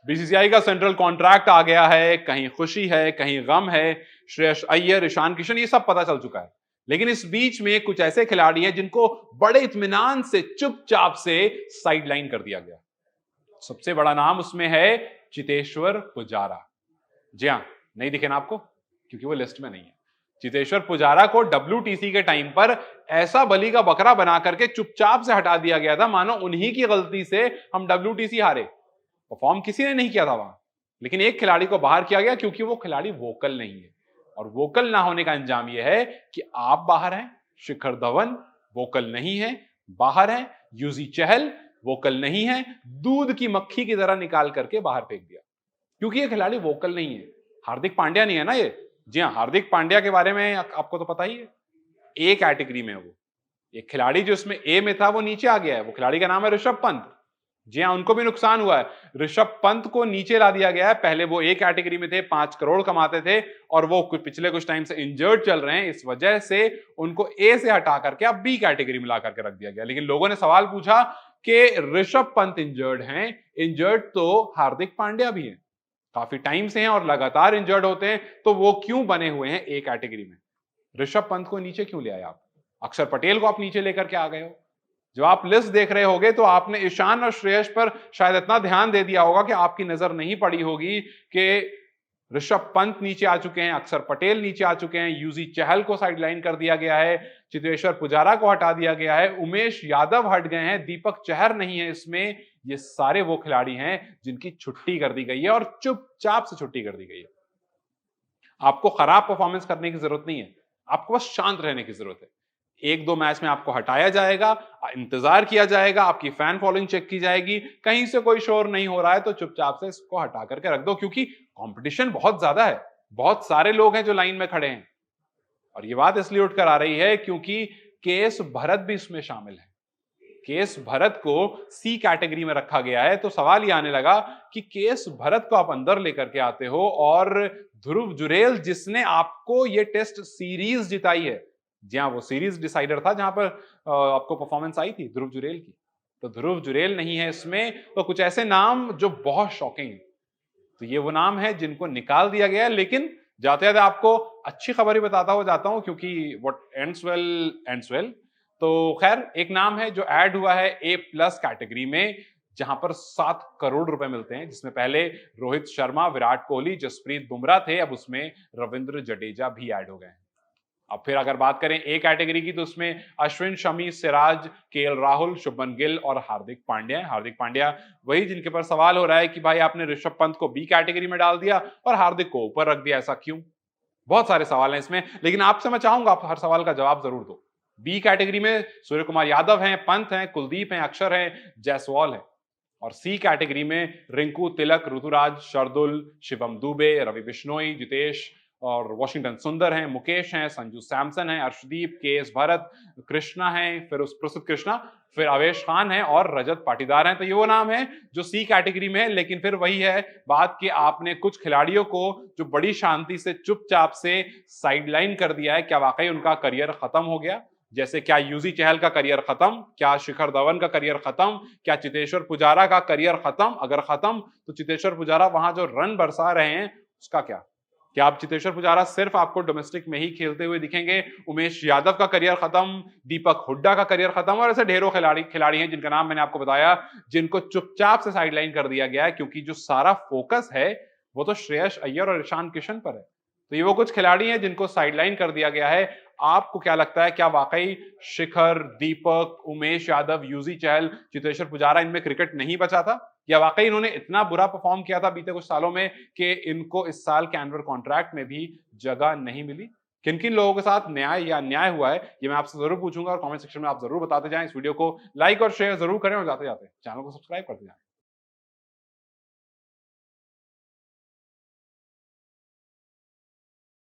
BCCI का central contract आ गया है, कहीं खुशी है, कहीं गम है, श्रेयस अय्यर, ईशान किशन, ये सब पता चल चुका है। लेकिन इस बीच में कुछ ऐसे खिलाड़ी हैं जिनको बड़े इत्मीनान से चुपचाप से साइडलाइन कर दिया गया। सबसे बड़ा नाम उसमें है चेतेश्वर पुजारा। जी हां, नहीं दिखे ना आपको, क्योंकि वो लिस्ट में नहीं है। चेतेश्वर पुजारा को डब्ल्यूटीसी के टाइम पर ऐसा बलि का बकरा बना करके चुपचाप से हटा दिया गया था, मानो उन्हीं की गलती से हम डब्ल्यूटीसी हारे। परफॉर्म किसी ने नहीं किया था वहां, लेकिन एक खिलाड़ी को बाहर किया गया क्योंकि वो खिलाड़ी वोकल नहीं है। और वोकल ना होने का अंजाम यह है कि आप बाहर हैं, शिखर धवन वोकल नहीं है, बाहर हैं, यूजी चहल वोकल नहीं है, दूध की मक्खी की तरह निकाल करके बाहर फेंक दिया क्योंकि ये खिलाड़ी वोकल नहीं है। हार्दिक पांड्या नहीं है ना ये। जी हाँ, हार्दिक पांड्या के बारे में आपको तो पता ही है, ए कैटेगरी में है वो। एक खिलाड़ी जो इसमें ए में था वो नीचे आ गया है, वो खिलाड़ी का नाम है ऋषभ पंत। जी हाँ, उनको भी नुकसान हुआ है। ऋषभ पंत को नीचे ला दिया गया है। पहले वो ए कैटेगरी में थे, 5 करोड़ कमाते थे और वो पिछले कुछ टाइम से इंजर्ड चल रहे हैं, इस वजह से उनको ए से हटा करके अब बी कैटेगरी में ला करके रख दिया गया। लेकिन लोगों ने सवाल पूछा कि ऋषभ पंत इंजर्ड हैं, इंजर्ड तो हार्दिक पांड्या भी हैं, काफी टाइम से हैं और लगातार इंजर्ड होते हैं, तो वो क्यों बने हुए हैं ए कैटेगरी में? ऋषभ पंत को नीचे क्यों ले आए आप? अक्षर पटेल को आप नीचे लेकर के आ गए हो। जब आप लिस्ट देख रहे होगे तो आपने ईशान और श्रेयस पर शायद इतना ध्यान दे दिया होगा कि आपकी नजर नहीं पड़ी होगी कि ऋषभ पंत नीचे आ चुके हैं, अक्षर पटेल नीचे आ चुके हैं, यूजी चहल को साइडलाइन कर दिया गया है, चेतेश्वर पुजारा को हटा दिया गया है, उमेश यादव हट गए हैं, दीपक चहर नहीं है इसमें। ये सारे वो खिलाड़ी हैं जिनकी छुट्टी कर दी गई है और चुपचाप से छुट्टी कर दी गई है। आपको खराब परफॉर्मेंस करने की जरूरत नहीं है, आपको बस शांत रहने की जरूरत है। 1-2 मैच में आपको हटाया जाएगा, इंतजार किया जाएगा, आपकी फैन फॉलोइंग चेक की जाएगी, कहीं से कोई शोर नहीं हो रहा है तो चुपचाप से इसको हटा करके रख दो, क्योंकि कंपटीशन बहुत ज्यादा है, बहुत सारे लोग हैं जो लाइन में खड़े हैं। और ये बात इसलिए उठकर आ रही है क्योंकि केएस भरत भी इसमें शामिल है। केएस भरत को सी कैटेगरी में रखा गया है, तो सवाल ये आने लगा कि केएस भरत को आप अंदर लेकर के आते हो और ध्रुव जुरेल जिसने आपको ये टेस्ट सीरीज जिताई है, जी हाँ, वो सीरीज डिसाइडर था जहां पर आपको परफॉर्मेंस आई थी ध्रुव जुरेल की, तो ध्रुव जुरेल नहीं है इसमें। तो कुछ ऐसे नाम जो बहुत शॉकिंग है, तो ये वो नाम है जिनको निकाल दिया गया है। लेकिन जाते जाते आपको अच्छी खबर ही बताता हुआ जाता हूं, क्योंकि what ends well ends well. तो खैर, एक नाम है जो ऐड हुआ है ए प्लस कैटेगरी में, जहां पर 7 करोड़ रुपए मिलते हैं, जिसमें पहले रोहित शर्मा, विराट कोहली, जसप्रीत बुमराह थे, अब उसमें रविंद्र जडेजा भी ऐड हो गए हैं। अब फिर अगर बात करें ए कैटेगरी की, तो उसमें अश्विन, शमी, सिराज, केएल राहुल, शुभमन गिल और हार्दिक पांड्या। हार्दिक पांड्या वही जिनके पर सवाल हो रहा है कि भाई आपने ऋषभ पंत को बी कैटेगरी में डाल दिया और हार्दिक को ऊपर रख दिया, ऐसा क्यों? बहुत सारे सवाल हैं इसमें, लेकिन आपसे मैं चाहूंगा आप हर सवाल का जवाब जरूर दो। बी कैटेगरी में सूर्य कुमार यादव हैं, पंत हैं, कुलदीप हैं, अक्षर हैं, जायसवाल हैं। और सी कैटेगरी में रिंकू, तिलक, ऋतुराज, शार्दुल, शिवम दुबे, रवि बिश्नोई, जितेश और वॉशिंगटन सुंदर हैं, मुकेश हैं, संजू सैमसन हैं, अर्शदीप, केएस भरत, कृष्णा हैं, फिर उस प्रसिद्ध कृष्णा, फिर अवेश खान है और रजत पाटीदार हैं। तो ये वो नाम है जो सी कैटेगरी में है। लेकिन फिर वही है बात कि आपने कुछ खिलाड़ियों को जो बड़ी शांति से चुपचाप से साइडलाइन कर दिया है, क्या वाकई उनका करियर खत्म हो गया? जैसे क्या यूजी चहल का करियर खत्म, क्या शिखर धवन का करियर खत्म, क्या चेतेश्वर पुजारा का करियर खत्म? अगर खत्म तो चेतेश्वर पुजारा वहां जो रन बरसा रहे हैं उसका क्या आप चेतेश्वर पुजारा सिर्फ आपको डोमेस्टिक में ही खेलते हुए दिखेंगे? उमेश यादव का करियर खत्म, दीपक हुड्डा का करियर खत्म और ऐसे ढेरों खिलाड़ी हैं जिनका नाम मैंने आपको बताया, जिनको चुपचाप से साइडलाइन कर दिया गया है, क्योंकि जो सारा फोकस है वो तो श्रेयस अय्यर और ईशान किशन पर है। तो ये वो कुछ खिलाड़ी हैं जिनको साइडलाइन कर दिया गया है। आपको क्या लगता है, क्या वाकई शिखर, दीपक, उमेश यादव, यूजी चहल, चेतेश्वर पुजारा, इनमें क्रिकेट नहीं बचा था? या वाकई इन्होंने इतना बुरा परफॉर्म किया था बीते कुछ सालों में कि इनको इस साल के एनुअल कॉन्ट्रैक्ट में भी जगह नहीं मिली? किन किन लोगों के साथ न्याय या अन्याय हुआ है, ये मैं आपसे जरूर पूछूंगा और कमेंट सेक्शन में आप जरूर बताते जाएं। इस वीडियो को लाइक और शेयर जरूर करें और जाते जाते चैनल को सब्सक्राइब करते जाएं।